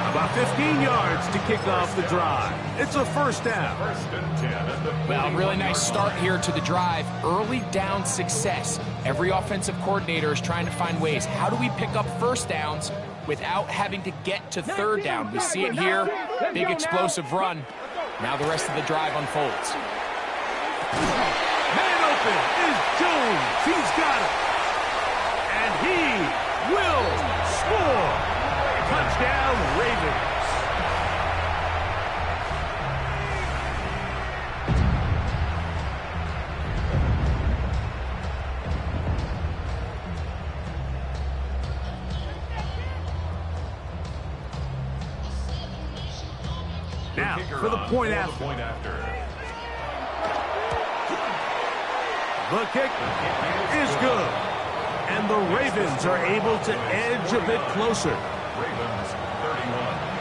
About 15 yards to kick off the drive. It's a 1st down. 1st and 10 at the 41. Well, really nice start here to the drive. Early down success. Every offensive coordinator is trying to find ways. How do we pick up 1st downs without having to get to 3rd down? We see it here. Big explosive run. Now the rest of the drive unfolds. Man open is Jones. He's got it. And he will score. Touchdown, Ravens. Now, for the point after. The kick is good. And the Ravens are able to edge a bit closer. Ravens 31.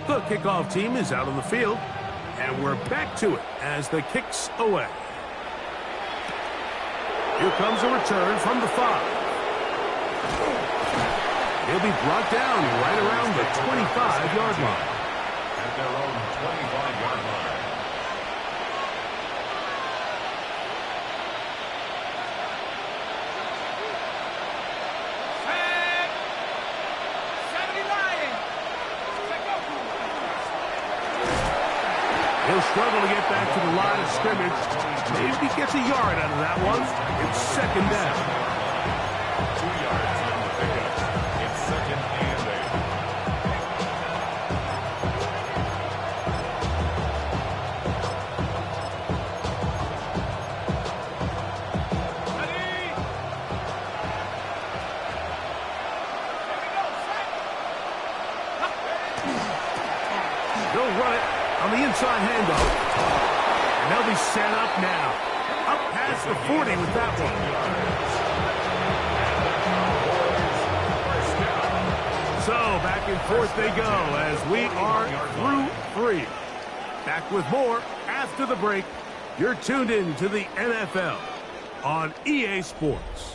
The kickoff team is out on the field, and we're back to it as the kick's away. Here comes a return from the 5. He'll be brought down right around the 25-yard line. At their own 25-yard line. He'll struggle to get back to the line of scrimmage. Maybe gets a yard out of that one. It's 2nd down. 2 yards on the pickup. It's 2nd and 8. They'll run it on the inside handoff. And they'll be set up now. Up past the 40 with that one. So back and forth they go as we are through 3. Back with more after the break. You're tuned in to the NFL on EA Sports.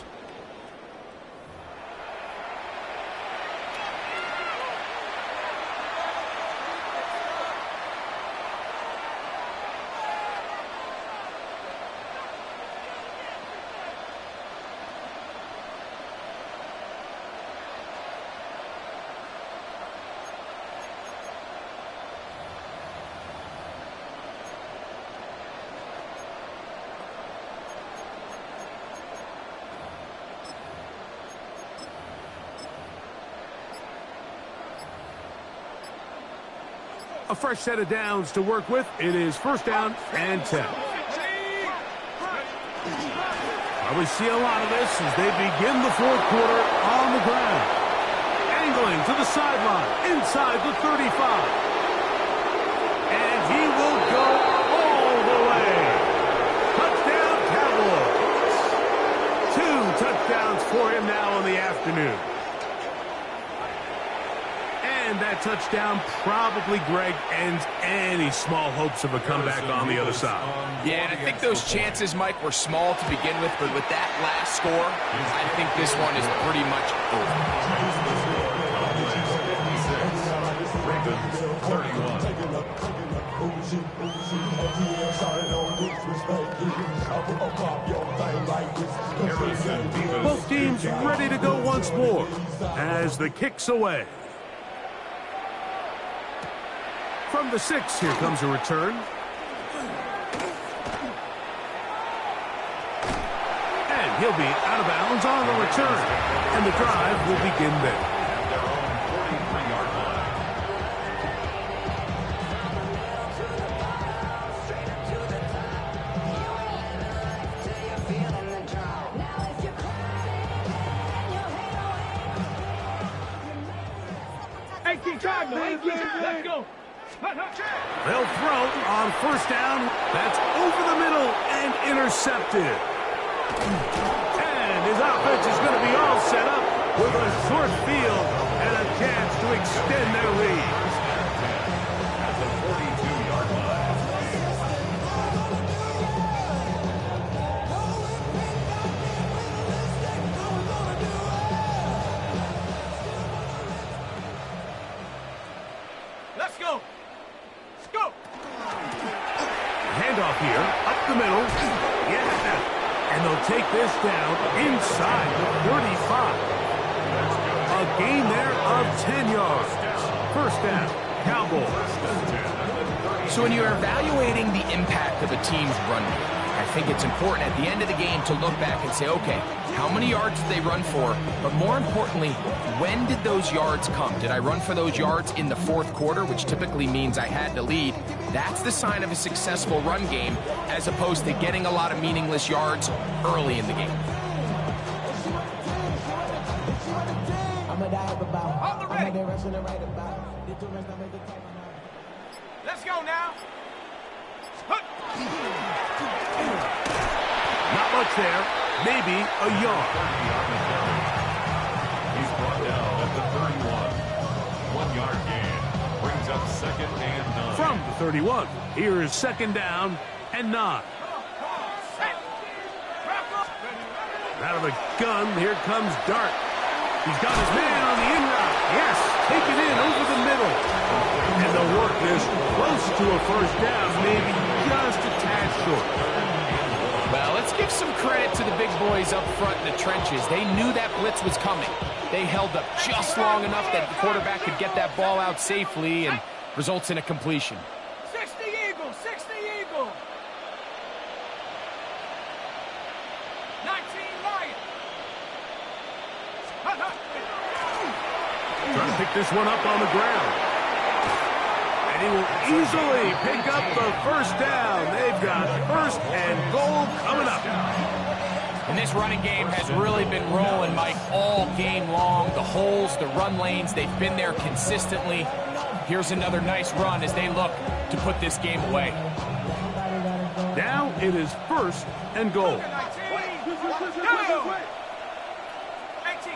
A fresh set of downs to work with. It is 1st down and 10. We see a lot of this as they begin the 4th quarter on the ground. Angling to the sideline, inside the 35. And he will go all the way. Touchdown, Cowboys. 2 touchdowns for him now in the afternoon. And that touchdown probably, Greg, ends any small hopes of a comeback on the other side. Yeah, and I think those chances, Mike, were small to begin with, but with that last score, I think this one is pretty much over. Both teams ready to go once more as the kick's away. From the 6, here comes a return. And he'll be out of bounds on the return. And the drive will begin there. Let's go. They'll throw on first down. That's over the middle and intercepted. And his offense is going to be all set up with a short field and a chance to extend their lead. At the 42-yard line. Let's go. Let's go. Handoff here, up the middle. Yeah. And they'll take this down inside the 35. A gain there of 10 yards. First down, Cowboys. So when you're evaluating the impact of a team's run game, I think it's important at the end of the game to look back and say, okay, how many yards did they run for? But more importantly, when did those yards come? Did I run for those yards in the fourth quarter, which typically means I had to lead? That's the sign of a successful run game, as opposed to getting a lot of meaningless yards early in the game. Let's go now. Not much there. Maybe a yard. He's brought down at the 31. 1 yard gain. Brings up second and 9. From the 31, here is second down and 9. Out of the gun, here comes Dart. He's got his man on the in route. Yes, take it in over the middle. And the work is close to a first down, maybe just a tad short. Well, let's give some credit to the big boys up front in the trenches. They knew that blitz was coming. They held up just long enough that the quarterback could get that ball out safely and results in a completion. 60 Eagles, 60 Eagles. 19 Lions. Trying to pick this one up on the ground. And he will easily pick up the first down. They've got first and goal coming up. And this running game has really been rolling, Mike, all game long. The holes, the run lanes, they've been there consistently. Here's another nice run as they look to put this game away. Now it is first and goal. 18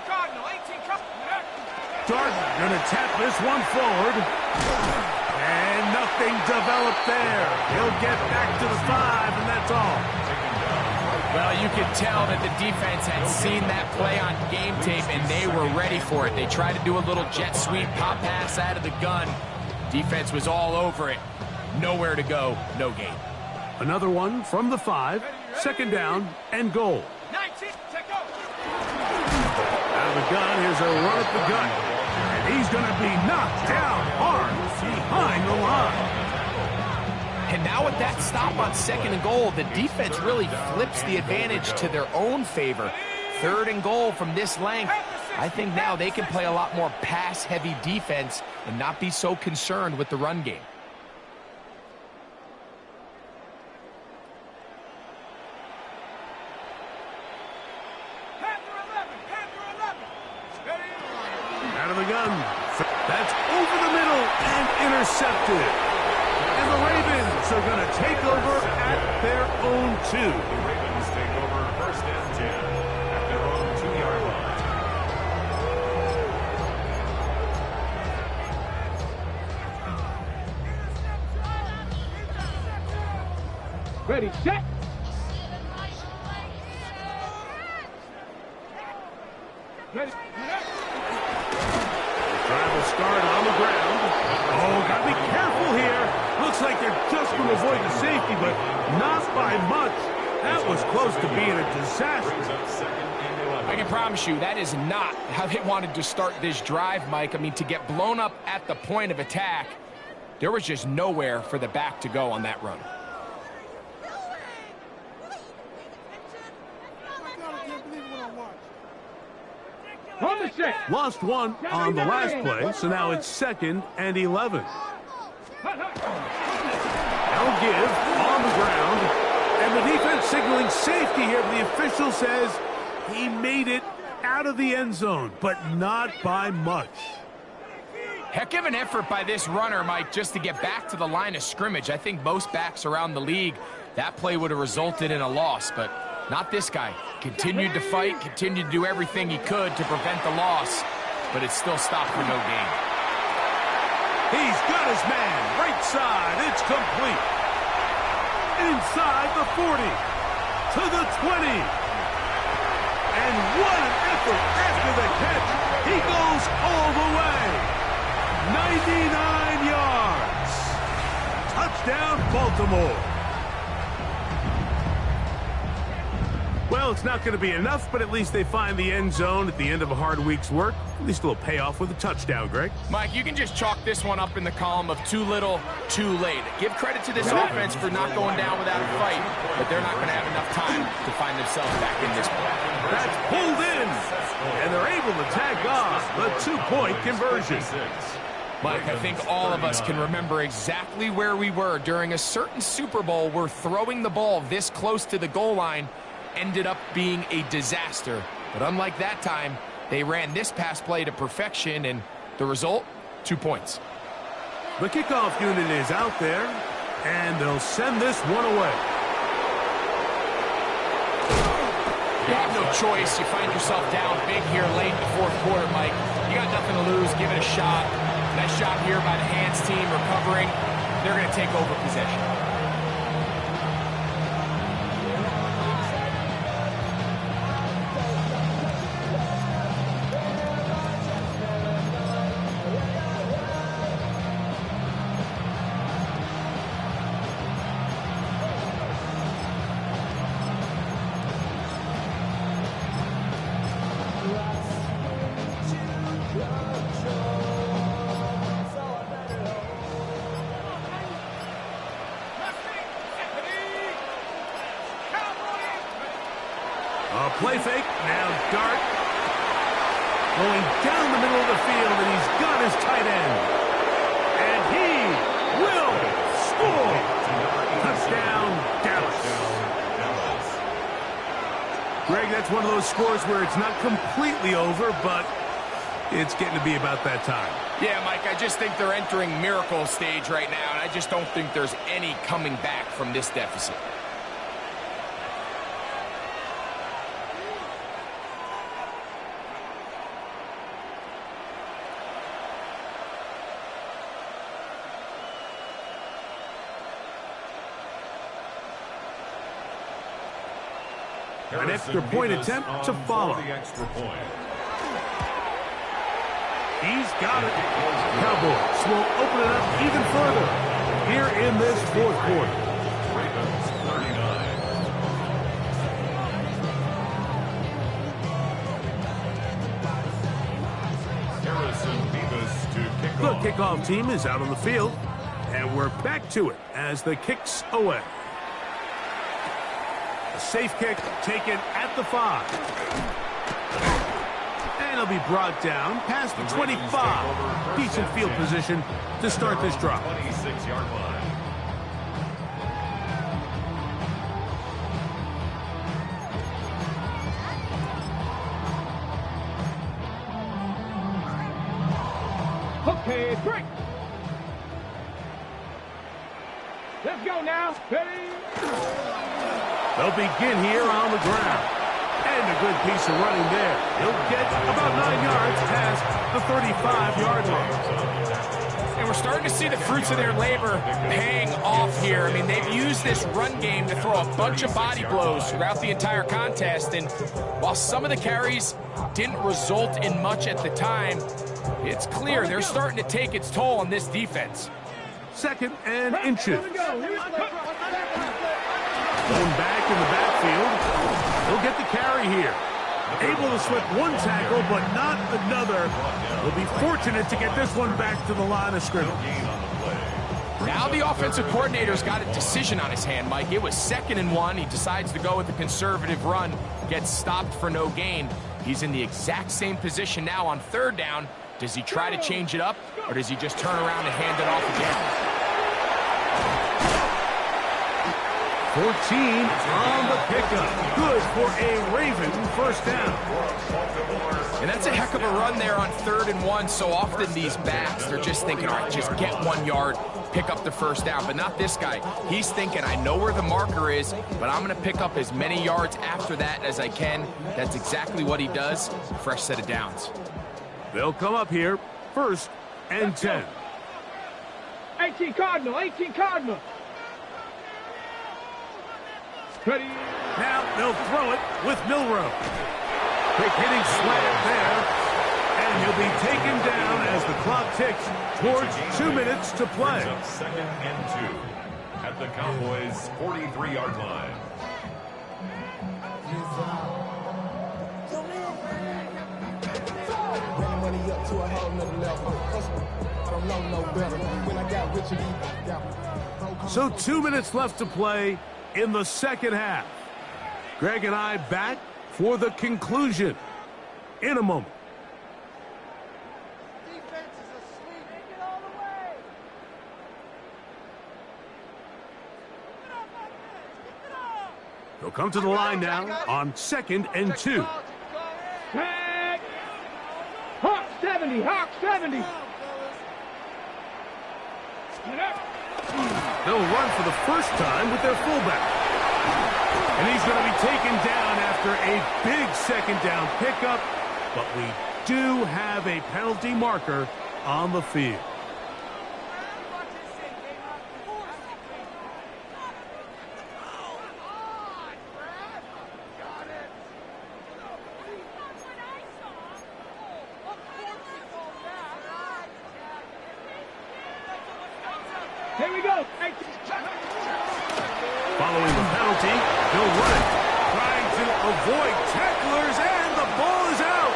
Cardinal, 18 Cardinal. Dart going to tap this one forward. And nothing developed there. He'll get back to the 5, and that's all. Well, you could tell that the defense had seen that play on game tape, and they were ready for it. They tried to do a little jet sweep, pop pass out of the gun. Defense was all over it. Nowhere to go, no gain. Another one from the 5, second down and goal. 19, take go. Out of the gun, here's a run at the gut. And he's going to be knocked down hard behind the line. And now with that stop on second and goal, the defense really flips the advantage to their own favor. Third and goal from this length. I think now they can play a lot more pass-heavy defense and not be so concerned with the run game. Out of the gun. That's over the middle and intercepted. And the Ravens are going to take over at their own 2. The Ravens take over first and 10 at their own 2-yard line. Ready, set. Ready. Drive will start on the ground. Oh, got to be careful here. Looks like they're just going to avoid the safety, but not by much. That was close to being a disaster. Brings up second and 11. I can promise you that is not how they wanted to start this drive, Mike. I mean, to get blown up at the point of attack, there was just nowhere for the back to go on that run. On the set. Lost one on the last play, so now it's 2nd and 11. They'll give on the ground, and the defense signaling safety here. The official says he made it out of the end zone, but not by much. Heck of an effort by this runner, Mike, just to get back to the line of scrimmage. I think most backs around the league, that play would have resulted in a loss, but not this guy. Continued to fight, continued to do everything he could to prevent the loss, but it still stopped for no gain. He's got his man, right side, it's complete. Inside the 40, to the 20. And what an effort after the catch. He goes all the way. 99 yards. Touchdown, Baltimore. Well, it's not going to be enough, but at least they find the end zone at the end of a hard week's work. At least a little payoff with a touchdown, Greg. Mike, you can just chalk this one up in the column of too little, too late. Give credit to this offense for not going down without a fight, but they're not going to have enough time to find themselves back in this play. That's pulled in, and they're able to tag on the 2-point conversion. Mike, I think all of us can remember exactly where we were during a certain Super Bowl where throwing the ball this close to the goal line ended up being a disaster. But unlike that time, they ran this pass play to perfection, and the result, 2 points. The kickoff unit is out there, and they'll send this one away. You have no choice. You find yourself down big here late in the fourth quarter, Mike. You got nothing to lose. Give it a shot. Nice shot here by the hands team recovering. They're going to take over possession. A play fake, now dart. Going down the middle of the field, and he's got his tight end. And he will score. Touchdown, Dallas. Greg, that's one of those scores where it's not completely over, but it's getting to be about that time. Yeah, Mike, I just think they're entering miracle stage right now, and I just don't think there's any coming back from this deficit. An extra point attempt to follow. He's got it. Cowboys will open it up even further here in this fourth quarter. Ravens 39. The kickoff team is out on the field, and we're back to it as the kick's away. A safe kick taken at the 5. And he'll be brought down past the 25. Decent field position to start this drive. 26-yard line. Okay, break. Let's go now. Ready? They'll begin here on the ground. And a good piece of running there. He'll get about 9 yards past the 35-yard line. And we're starting to see the fruits of their labor paying off here. I mean, they've used this run game to throw a bunch of body blows throughout the entire contest. And while some of the carries didn't result in much at the time, it's clear they're starting to take its toll on this defense. 2nd and inches. Here we go. Going back in the backfield. He'll get the carry here. Able to slip one tackle, but not another. Will be fortunate to get this one back to the line of scrimmage. Now the offensive coordinator's got a decision on his hand, Mike. It was 2nd and 1. He decides to go with a conservative run, gets stopped for no gain. He's in the exact same position now on 3rd down. Does he try to change it up, or does he just turn around and hand it off again? 14 on the pickup. Good for a Raven first down. And that's a heck of a run there on 3rd and 1. So often these backs, they're just thinking, all right, just get 1 yard, pick up the first down. But not this guy. He's thinking, I know where the marker is, but I'm going to pick up as many yards after that as I can. That's exactly what he does. Fresh set of downs. They'll come up here, 1st and 10. 18 Cardinal, 18 Cardinal. Ready. Now they'll throw it with Milrow. Quick hitting slant there. And he'll be taken down as the clock ticks towards 2 minutes to play. 2nd and 2 at the Cowboys' 43-yard line. Money up to a whole nother level. I don't know no better. When I got rich and So 2 minutes left to play in the 2nd half. Greg and I back for the conclusion in a moment. Defense is asleep. Take it all the way. Keep it up like this. Keep it up. They'll come to the line now on 2nd and 2. Tag. Hawk 70, Hawk 70. Get up. They'll run for the first time with their fullback. And he's going to be taken down after a big 2nd down pickup. But we do have a penalty marker on the field. Here we go. Following the penalty, he'll run it, trying to avoid tacklers, and the ball is out.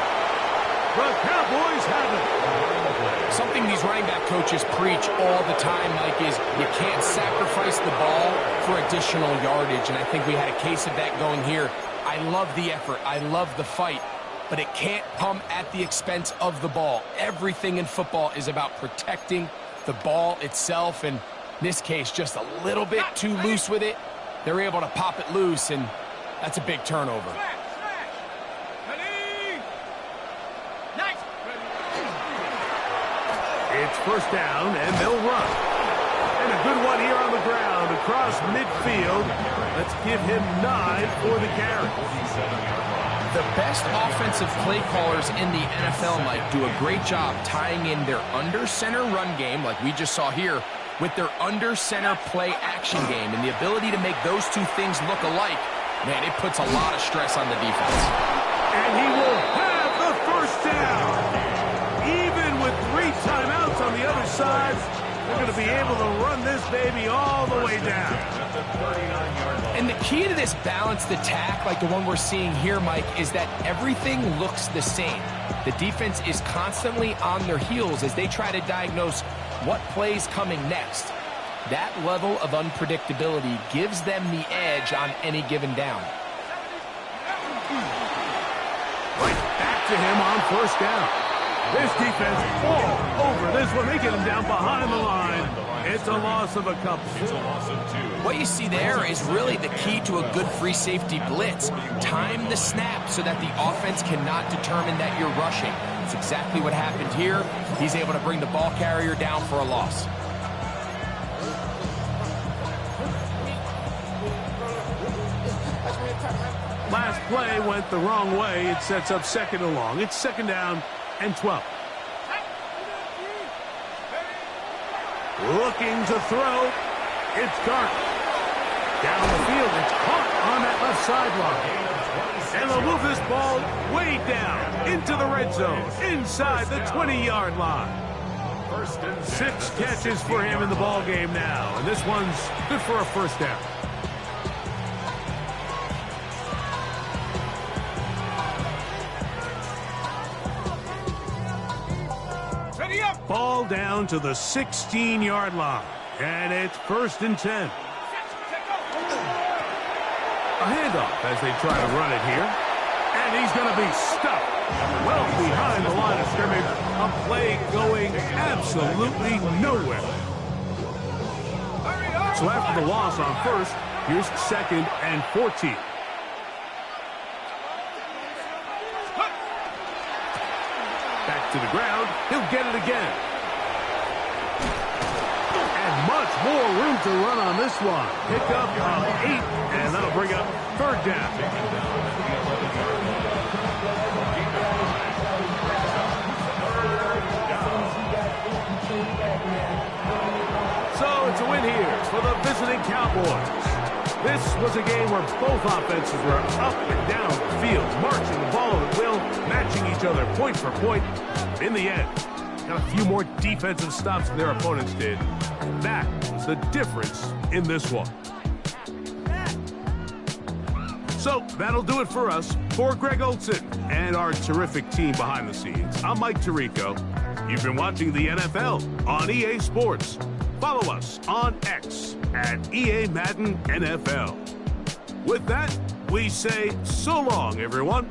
The Cowboys have it. Something these running back coaches preach all the time, Mike, is you can't sacrifice the ball for additional yardage, and I think we had a case of that going here. I love the effort. I love the fight, but it can't come at the expense of the ball. Everything in football is about protecting the ball itself, and in this case, just a little bit too loose with it. They're able to pop it loose, and that's a big turnover. It's 1st down, and they'll run. And a good one here on the ground across midfield. Let's give him 9 for the carry. The best offensive play callers in the NFL, Mike, do a great job tying in their under-center run game, like we just saw here, with their under-center play action game. And the ability to make those two things look alike, man, it puts a lot of stress on the defense. And he will have the 1st down. Even with 3 timeouts on the other side, they're going to be able to run this baby all the way down. And the key to this balanced attack, like the one we're seeing here, Mike, is that everything looks the same. The defense is constantly on their heels as they try to diagnose what play's coming next. That level of unpredictability gives them the edge on any given down. Right back to him on 1st down. This defense all over this one. They get him down behind the line. It's a loss of a couple. It's a loss of 2. What you see there is really the key to a good free safety blitz. Time the snap so that the offense cannot determine that you're rushing. It's exactly what happened here. He's able to bring the ball carrier down for a loss. Last play went the wrong way. It sets up 2nd and long. It's 2nd down and 12. Looking to throw. It's Dark. Down the field. It's caught on that left sideline. And they'll move this ball way down into the red zone, inside the 20-yard line. 6 catches for him in the ball game now. And this one's good for a 1st down. Ball down to the 16-yard line. And it's 1st and 10. A handoff as they try to run it here. And he's going to be stuck well behind the line of scrimmage. A play going absolutely nowhere. So after the loss on 1st, here's 2nd and 14. Back to the ground. He'll get it again. And much more room to run on this one. Pick up of 8, and that'll bring up 3rd down. So it's a win here for the visiting Cowboys. This was a game where both offenses were up and down the field, marching the ball at will, matching each other point for point. In the end, got a few more defensive stops than their opponents did. That was the difference in this one. So that'll do it for us. For Greg Olson and our terrific team behind the scenes, I'm Mike Tirico. You've been watching the NFL on EA Sports. Follow us on X at EA Madden NFL. With that, we say so long, everyone.